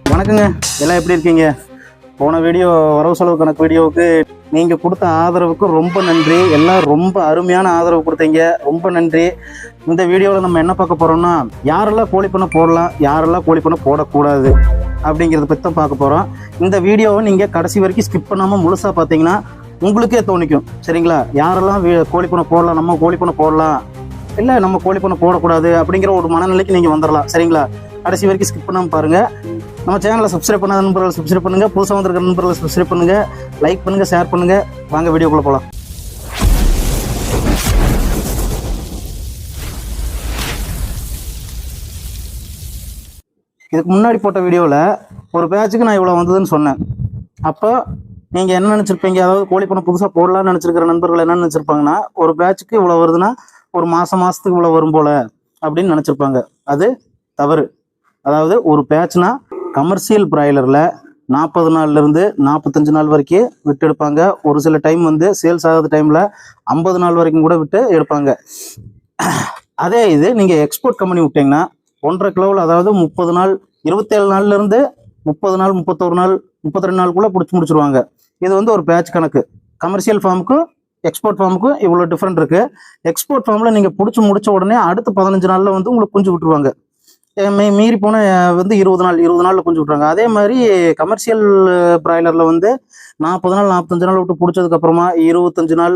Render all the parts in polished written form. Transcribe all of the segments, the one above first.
வணக்கங்க, எல்லாம் எப்படி இருக்கீங்க? போன வீடியோ வரவு செலவு கணக்கு வீடியோவுக்கு நீங்கள் கொடுத்த ஆதரவுக்கு ரொம்ப நன்றி. எல்லாம் ரொம்ப அருமையான ஆதரவு கொடுத்தீங்க, ரொம்ப நன்றி. இந்த வீடியோவில் நம்ம என்ன பார்க்க போகிறோம்னா, யாரெல்லாம் கோழி பண்ணை போடலாம், யாரெல்லாம் கோழி பண்ணை போடக்கூடாது அப்படிங்கிறத பற்றி தான் பார்க்க போகிறோம். இந்த வீடியோவை நீங்கள் கடைசி வரைக்கும் ஸ்கிப் பண்ணாமல் முழுசாக பார்த்தீங்கன்னா உங்களுக்கே தோணிக்கும். சரிங்களா? யாரெல்லாம் கோழி பண்ணை போடலாம், நம்ம கோழி பண்ணை போடலாம், இல்லை நம்ம கோழி பண்ணை போடக்கூடாது அப்படிங்கிற ஒரு மனநிலைக்கு நீங்கள் வந்துடலாம். சரிங்களா? கடைசி வரைக்கும் ஸ்கிப் பண்ணாமல் பாருங்கள். நம்ம சேனலை சப்ஸ்கிரைப் பண்ணாத நண்பர்கள் சப்ஸ்கிரைப் பண்ணுங்கள், புதுசாக வந்திருக்கிற நண்பர்கள் சப்ஸ்கிரைப் பண்ணுங்கள், லைக் பண்ணுங்கள், ஷேர் பண்ணுங்கள். வாங்க வீடியோக்குள்ளே போகலாம். இதுக்கு முன்னாடி போட்ட வீடியோவில் ஒரு பேட்சுக்கு நான் இவ்வளோ வந்ததுன்னு சொன்னேன். அப்போ நீங்கள் என்ன நினச்சிருப்பீங்க? அதாவது கோழி பண்ணை புதுசாக போடலான்னு நினச்சிருக்கிற நண்பர்கள் என்ன நினச்சிருப்பாங்கன்னா, ஒரு பேட்சுக்கு இவ்வளோ வருதுன்னா ஒரு மாதத்துக்கு இவ்வளோ வரும் போல் அப்படின்னு நினச்சிருப்பாங்க. அது தவறு. அதாவது ஒரு பேட்ச்னா கமர்ஷியல் பிராய்லரில் 40 நாள்லேருந்து 45 நாள் வரைக்கும் விட்டு எடுப்பாங்க. ஒரு சில டைம் வந்து சேல்ஸ் ஆகாத டைமில் 50 நாள் வரைக்கும் கூட விட்டு எடுப்பாங்க. அதே இது நீங்கள் எக்ஸ்போர்ட் கம்பெனி விட்டிங்கன்னா 1.5 கிலோவில், அதாவது 30 நாள், 27 நாள்லேருந்து 30 நாள், 31 நாள், 32 நாளுக்குள்ளே பிடிச்சி முடிச்சிருவாங்க. இது வந்து ஒரு பேட்ச் கணக்கு. கமர்ஷியல் ஃபார்முக்கும் எக்ஸ்போர்ட் ஃபார்முக்கும் இவ்வளோ டிஃப்ரெண்ட் இருக்குது. எக்ஸ்போர்ட் ஃபார்மில் நீங்கள் பிடிச்சி முடித்த உடனே அடுத்த 15 நாளில் வந்து உங்களுக்கு குஞ்சு விட்டுருவாங்க. மீறி போன வந்து 20 நாளில் குஞ்சு விட்றாங்க. அதே மாதிரி கமர்ஷியல் பிராய்லரில் வந்து 40 நாள் 45 நாள் விட்டு பிடிச்சதுக்கப்புறமா 20 நாள்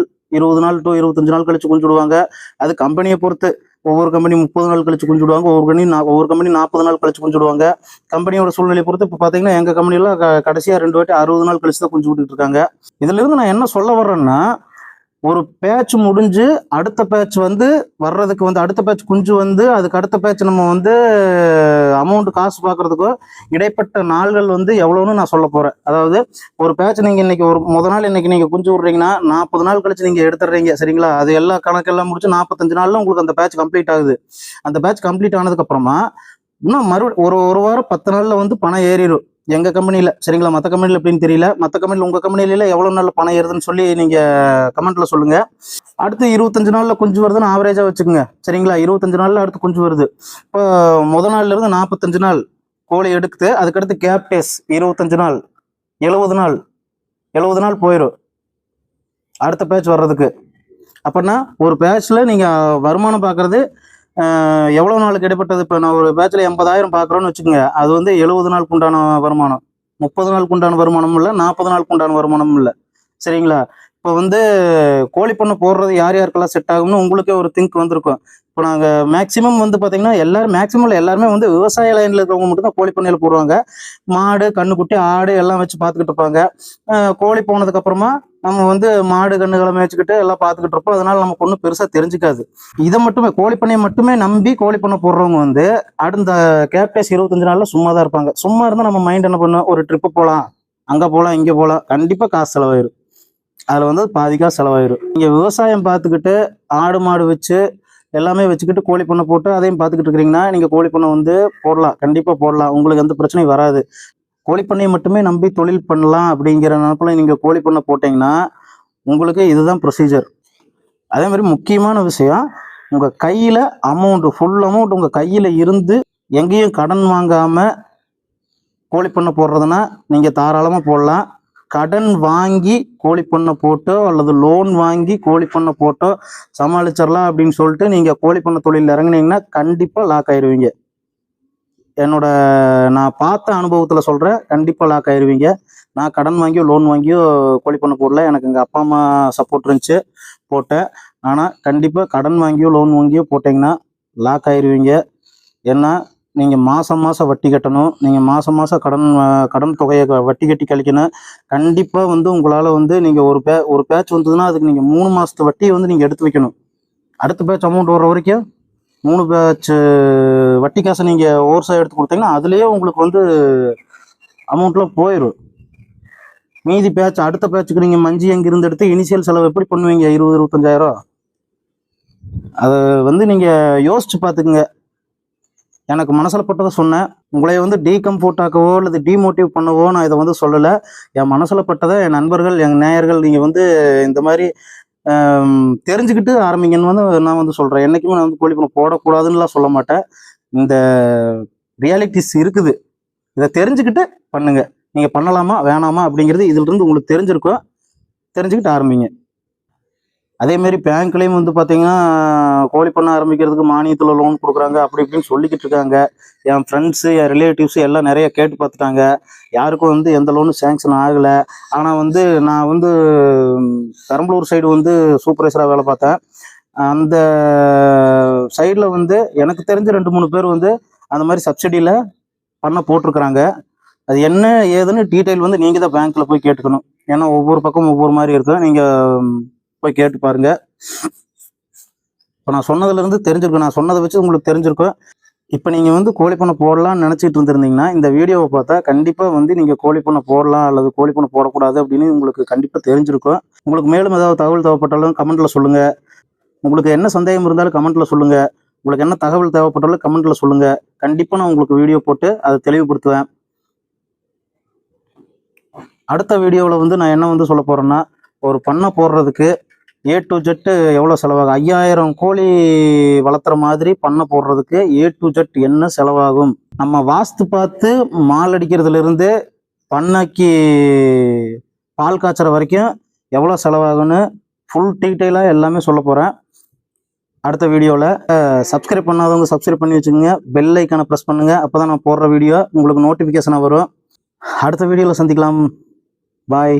டு 25 நாள் கழிச்சு குஞ்சு விடுவாங்க. அது கம்பெனியை பொறுத்து. ஒவ்வொரு கம்பெனி 30 நாள் கழிச்சு குஞ்சு விடுவாங்க, ஒவ்வொரு கம்பெனி 40 நாள் கழிச்சு குஞ்சு விடுவாங்க. கம்பெனியோட சூழ்நிலையை பொறுத்து. இப்போ பார்த்தீங்கன்னா எங்கள் கம்பெனியில் கடைசியாக 2 வாட்டி 60 நாள் கழிச்சு தான் குஞ்சு விட்டுட்டு இருக்காங்க. இதிலிருந்து நான் என்ன சொல்ல வர்றேன்னா, ஒரு பேட்ச் முடிஞ்சு அடுத்த பேட்ச் வந்து வர்றதுக்கு வந்து அடுத்த பேட்ச் குஞ்சு வந்து அதுக்கு அடுத்த பேட்ச் நம்ம வந்து அமௌண்ட் காசு பார்க்கறதுக்கும் இடைப்பட்ட நாள்கள் வந்து எவ்வளோன்னு நான் சொல்ல போகிறேன். அதாவது ஒரு பேட்ச் நீங்கள் இன்னைக்கு முதல் நாள் இன்னைக்கு நீங்கள் குஞ்சு விட்றீங்கன்னா 40 நாள் கழிச்சு நீங்கள் எடுத்துடுறீங்க. சரிங்களா? அது எல்லா கணக்கெல்லாம் முடிச்சு 45 நாளில் உங்களுக்கு அந்த பேட்ச் கம்ப்ளீட் ஆகுது. அந்த பேட்ச் கம்ப்ளீட் ஆனதுக்கப்புறமா இன்னும் ஒரு வாரம் 10 நாளில் வந்து பணம் ஏறிடும் எங்கள் கம்பெனியில். சரிங்களா? மற்ற கம்பெனியில் எப்படின்னு தெரியல. மற்ற கம்பெனியில், உங்கள் கம்பெனியில எவ்வளோ நாளில் பணம் ஏறுதுன்னு சொல்லி நீங்கள் கமெண்ட்டில் சொல்லுங்கள். அடுத்து 25 நாளில் குஞ்சு வருதுன்னு ஆவரேஜாக வச்சுக்கோங்க. சரிங்களா? 25 நாளில் அடுத்து குஞ்சு வருது. இப்போ முதல் நாள்லேருந்து 45 நாள் கோழி எடுத்து அதுக்கடுத்து கேப்டேஸ் 25 நாள், 70 நாள் போயிடும் அடுத்த பேட்ச் வர்றதுக்கு. அப்படின்னா ஒரு பேட்சில் நீங்கள் வருமானம் பார்க்குறது எவ்வளோ நாளுக்கு இடைப்பட்டது? இப்போ நான் ஒரு பேட்சில் 80,000 பார்க்குறோன்னு வச்சுக்கோங்க. அது வந்து 70 நாளுக்கு உண்டான வருமானம், 30 நாளுக்கு உண்டான வருமானமும் இல்லை, 40 நாளுக்கு உண்டான வருமானமும் இல்லை. சரிங்களா? இப்போ வந்து கோழி பண்ணை போடுறது யார் யாருக்கெல்லாம் செட் ஆகும்னு உங்களுக்கே ஒரு திங்க் வந்திருக்கும். இப்போ நாங்கள் மேக்ஸிமம் வந்து பார்த்தீங்கன்னா எல்லாருமே வந்து விவசாய லைனில் இருக்கிறவங்க மட்டும்தான் கோழி பண்ணையில் போடுவாங்க. மாடு, கண்ணுக்குட்டி, ஆடு எல்லாம் வச்சு பார்த்துக்கிட்டு இருப்பாங்க. கோழி போனதுக்கப்புறமா நம்ம வந்து மாடு கண்ணுகளை மேய்ச்சிக்கிட்டு எல்லாம் பார்த்துக்கிட்டு இருப்போம். அதனால நமக்கு ஒன்றும் பெருசாக தெரிஞ்சுக்காது. இதை மட்டுமே கோழி பண்ணையை மட்டுமே நம்பி கோழி பண்ணை போடுறவங்க வந்து அடுத்த கேப்டேஸ் 25 நாளில் சும்மா தான் இருப்பாங்க. சும்மா இருந்தால் நம்ம மைண்ட் என்ன பண்ணும்? ஒரு ட்ரிப்பு போகலாம், அங்கே போகலாம், இங்கே போகலாம், கண்டிப்பாக காசு செலவாயிரும். அதில் வந்து பாதி காசு செலவாயிரும். நீங்கள் விவசாயம் பார்த்துக்கிட்டு ஆடு மாடு வச்சு எல்லாமே வச்சுக்கிட்டு கோழி பண்ணை போட்டு அதையும் பார்த்துக்கிட்டு இருக்கிறீங்கன்னா நீங்கள் கோழி பண்ணை வந்து போடலாம், கண்டிப்பாக போடலாம். உங்களுக்கு எந்த பிரச்சனையும் வராது. கோழி பண்ணையை மட்டுமே நம்பி தொழில் பண்ணலாம் அப்படிங்கிற நினைப்பில் நீங்கள் கோழி பண்ணை போட்டிங்கன்னா உங்களுக்கு இதுதான் ப்ரொசீஜர். அதே மாதிரி முக்கியமான விஷயம், உங்கள் கையில் ஃபுல் அமௌண்ட் உங்கள் கையில் இருந்து எங்கேயும் கடன் வாங்காமல் கோழி பண்ணை போடுறதுன்னா நீங்கள் தாராளமாக போடலாம். கடன் வாங்கி கோழி பண்ணை போட்டோ அல்லது லோன் வாங்கி கோழி பண்ணை போட்டோ சமாளிச்சிடலாம் அப்படின்னு சொல்லிட்டு நீங்கள் கோழி பண்ணை தொழிலில் இறங்குனீங்கன்னா கண்டிப்பாக லாக் ஆயிடுவீங்க. நான் பார்த்த அனுபவத்தில் சொல்கிறேன், கண்டிப்பாக லாக் ஆயிடுவீங்க. நான் கடன் வாங்கியோ லோன் வாங்கியோ கோழி பண்ணை போடல. எனக்கு எங்கள் அப்பா அம்மா சப்போர்ட் இருந்துச்சு, போட்டேன். ஆனால் கண்டிப்பாக கடன் வாங்கியோ லோன் வாங்கியோ போட்டிங்கன்னா லாக் ஆயிடுவீங்க. ஏன்னா நீங்கள் மாதம் வட்டி கட்டணும். நீங்கள் மாதம் கடன் தொகையை வட்டி கட்டி கழிக்கணும். கண்டிப்பாக வந்து உங்களால் வந்து நீங்கள் ஒரு பேட்ச் வந்ததுன்னா அதுக்கு நீங்கள் 3 மாதத்து வட்டியை வந்து நீங்கள் எடுத்து வைக்கணும். அடுத்த பேட்ச் அமௌண்ட் வர்ற வரைக்கும் 3 பேட்ச் வட்டி காசை நீங்கள் ஓவர்ஸாக எடுத்து கொடுத்தீங்கன்னா அதுலேயே உங்களுக்கு வந்து அமௌண்ட்லாம் போயிடும். மீதி பேட்ச் அடுத்த பேட்சுக்கு நீங்கள் மஞ்சி எங்கிருந்து எடுத்து இனிஷியல் செலவு எப்படி பண்ணுவீங்க? 20-25,000. அதை வந்து நீங்கள் யோசிச்சு பார்த்துக்குங்க. எனக்கு மனசில் பட்டதை சொன்னேன். உங்களை வந்து டீகம்ஃபோர்ட் ஆக்கவோ அல்லது டிமோட்டிவ் பண்ணவோ நான் இதை வந்து சொல்லலை. என் மனசில் பட்டதை என் நண்பர்கள், என் நேயர்கள், நீங்கள் வந்து இந்த மாதிரி தெரிஞ்சுக்கிட்டு ஆரம்பிங்கன்னு வந்து நான் வந்து சொல்கிறேன். என்றைக்குமே நான் வந்து கோழி பண்ணை போடக்கூடாதுன்னுலாம் சொல்ல மாட்டேன். இந்த ரியாலிட்டிஸ் இருக்குது. இதை தெரிஞ்சுக்கிட்டு பண்ணுங்க. நீங்கள் பண்ணலாமா வேணாமா அப்படிங்கிறது இதிலிருந்து உங்களுக்கு தெரிஞ்சிருக்கும். தெரிஞ்சுக்கிட்டு ஆரம்பிங்க. அதேமாரி பேங்க்லேயும் வந்து பார்த்தீங்கன்னா கோழி பண்ண ஆரம்பிக்கிறதுக்கு மானியத்தில் லோன் கொடுக்குறாங்க அப்படி இப்படின்னு சொல்லிக்கிட்டு இருக்காங்க. என் ஃப்ரெண்ட்ஸு என் ரிலேட்டிவ்ஸு எல்லாம் நிறைய கேட்டு பார்த்துட்டாங்க. யாருக்கும் வந்து எந்த லோனும் சேங்ஷன் ஆகலை. ஆனால் வந்து நான் வந்து பெரம்பலூர் சைடு வந்து சூப்பர்வைசராக வேலை பார்த்தேன். அந்த சைடில் வந்து எனக்கு தெரிஞ்ச 2-3 பேர் வந்து அந்த மாதிரி சப்சிடியில் பண்ண போட்டிருக்கிறாங்க. அது என்ன ஏதுன்னு டீட்டெயில் வந்து நீங்கள் தான் பேங்க்கில் போய் கேட்டுக்கணும். ஏன்னா ஒவ்வொரு பக்கம் ஒவ்வொரு மாதிரி இருக்கும். நீங்கள் போய் கேட்டு பாருங்க. இப்போ நான் சொன்னதுலேருந்து தெரிஞ்சிருக்கும். நான் சொன்னதை வச்சு உங்களுக்கு தெரிஞ்சிருக்கும். இப்போ நீங்கள் வந்து கோழி பண்ணை போடலாம்னு நினச்சிட்டு இருந்திருந்தீங்கன்னா இந்த வீடியோவை பார்த்தா கண்டிப்பாக வந்து நீங்கள் கோழி பண்ணை போடலாம் அல்லது கோழி பண்ணை போடக்கூடாது அப்படின்னு உங்களுக்கு கண்டிப்பாக தெரிஞ்சிருக்கும். உங்களுக்கு மேலும் ஏதாவது தகவல் தேவைப்பட்டாலும் கமெண்ட்டில் சொல்லுங்கள். உங்களுக்கு என்ன சந்தேகம் இருந்தாலும் கமெண்ட்டில் சொல்லுங்கள். உங்களுக்கு என்ன தகவல் தேவைப்பட்டாலும் கமெண்ட்டில் சொல்லுங்கள். கண்டிப்பாக நான் உங்களுக்கு வீடியோ போட்டு அதை தெளிவுபடுத்துவேன். அடுத்த வீடியோவில் வந்து நான் என்ன வந்து சொல்ல போகிறேன்னா, ஒரு பண்ணை போடுறதுக்கு A to Z எவ்வளோ செலவாகும், 5000 கோழி வளர்த்துற மாதிரி பண்ணை போடுறதுக்கு A to Z என்ன செலவாகும், நம்ம வாஸ்து பார்த்து மால் அடிக்கிறதுலேருந்து பண்ணைக்கு பால் காய்ச்சற வரைக்கும் எவ்வளோ செலவாகும்னு ஃபுல் டீட்டெயிலாக எல்லாமே சொல்ல போகிறேன் அடுத்த வீடியோவில். சப்ஸ்கிரைப் பண்ணாதவங்க சப்ஸ்கிரைப் பண்ணி வச்சுக்கோங்க. பெல் ஐக்கானை ப்ரெஸ் பண்ணுங்கள். அப்போ தான் நான் போடுற வீடியோ உங்களுக்கு நோட்டிஃபிகேஷனாக வரும். அடுத்த வீடியோவில் சந்திக்கலாம். பாய்.